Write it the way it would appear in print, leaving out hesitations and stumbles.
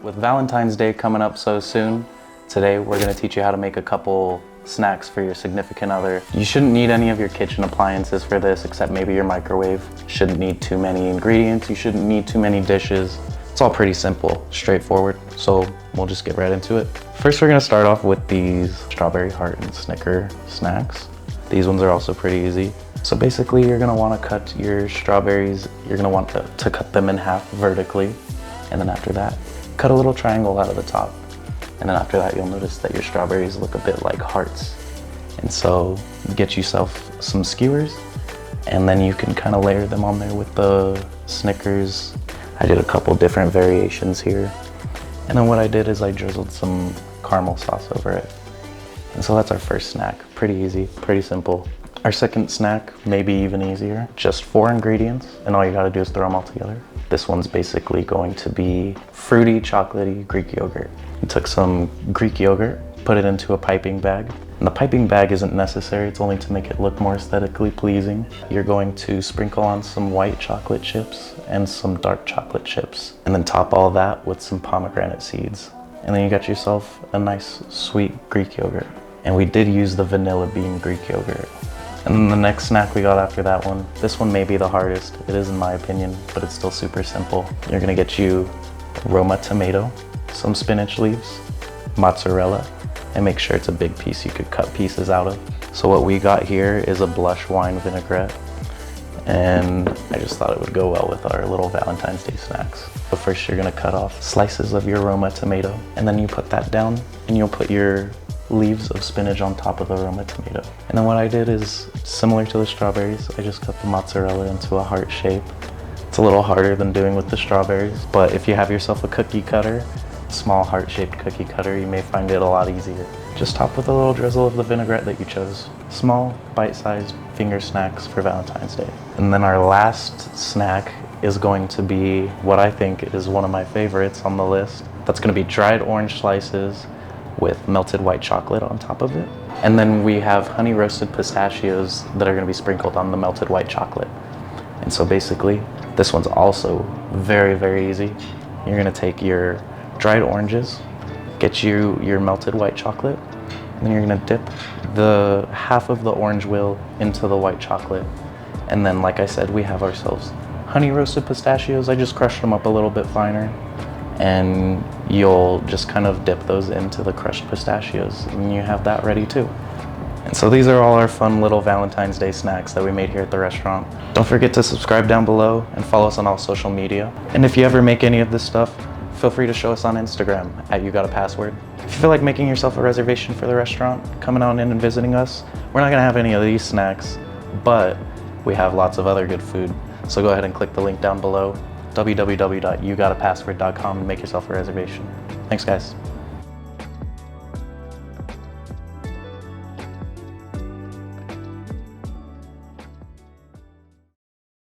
With Valentine's Day coming up so soon, today we're gonna teach you how to make a couple snacks for your significant other. You shouldn't need any of your kitchen appliances for this, except maybe your microwave. Shouldn't need too many ingredients, you shouldn't need too many dishes. It's all pretty simple, straightforward, so we'll just get right into it. First, we're gonna start off with these strawberry heart and Snicker snacks. These ones are also pretty easy. So basically, you're gonna wanna cut your strawberries, you're gonna want to cut them in half vertically, and then after that, cut a little triangle out of the top. And then after that, you'll notice that your strawberries look a bit like hearts. And so get yourself some skewers, and then you can kind of layer them on there with the Snickers. I did a couple different variations here. And then what I did is I drizzled some caramel sauce over it. And so that's our first snack. Pretty easy, pretty simple. Our second snack, maybe even easier. Just 4 ingredients, and all you gotta do is throw them all together. This one's basically going to be fruity, chocolatey Greek yogurt. I took some Greek yogurt, put it into a piping bag. And the piping bag isn't necessary, it's only to make it look more aesthetically pleasing. You're going to sprinkle on some white chocolate chips and some dark chocolate chips. And then top all that with some pomegranate seeds. And then you got yourself a nice, sweet Greek yogurt. And we did use the vanilla bean Greek yogurt. And then the next snack we got after that one, this one may be the hardest, it is in my opinion, but it's still super simple. You're gonna get you Roma tomato, some spinach leaves, mozzarella, and make sure it's a big piece you could cut pieces out of. So what we got here is a blush wine vinaigrette, and I just thought it would go well with our little Valentine's Day snacks. So first you're gonna cut off slices of your Roma tomato, and then you put that down, and you'll put your leaves of spinach on top of the Roma tomato. And then what I did is similar to the strawberries, I just cut the mozzarella into a heart shape. It's a little harder than doing with the strawberries, but if you have yourself a cookie cutter, a small heart-shaped cookie cutter, you may find it a lot easier. Just top with a little drizzle of the vinaigrette that you chose. Small, bite-sized finger snacks for Valentine's Day. And then our last snack is going to be what I think is one of my favorites on the list. That's gonna be dried orange slices with melted white chocolate on top of it. And then we have honey roasted pistachios that are gonna be sprinkled on the melted white chocolate. And so basically, this one's also very, very easy. You're gonna take your dried oranges, get you your melted white chocolate, and then you're gonna dip the half of the orange wheel into the white chocolate. And then, like I said, we have ourselves honey roasted pistachios. I just crushed them up a little bit finer, and you'll just kind of dip those into the crushed pistachios, and you have that ready too. And so these are all our fun little Valentine's Day snacks that we made here at the restaurant. Don't forget to subscribe down below and follow us on all social media. And if you ever make any of this stuff, feel free to show us on Instagram at YouGotAPassword. If you feel like making yourself a reservation for the restaurant, coming on in and visiting us, we're not gonna have any of these snacks, but we have lots of other good food. So go ahead and click the link down below, www.yougotapassword.com, and make yourself a reservation. Thanks, guys.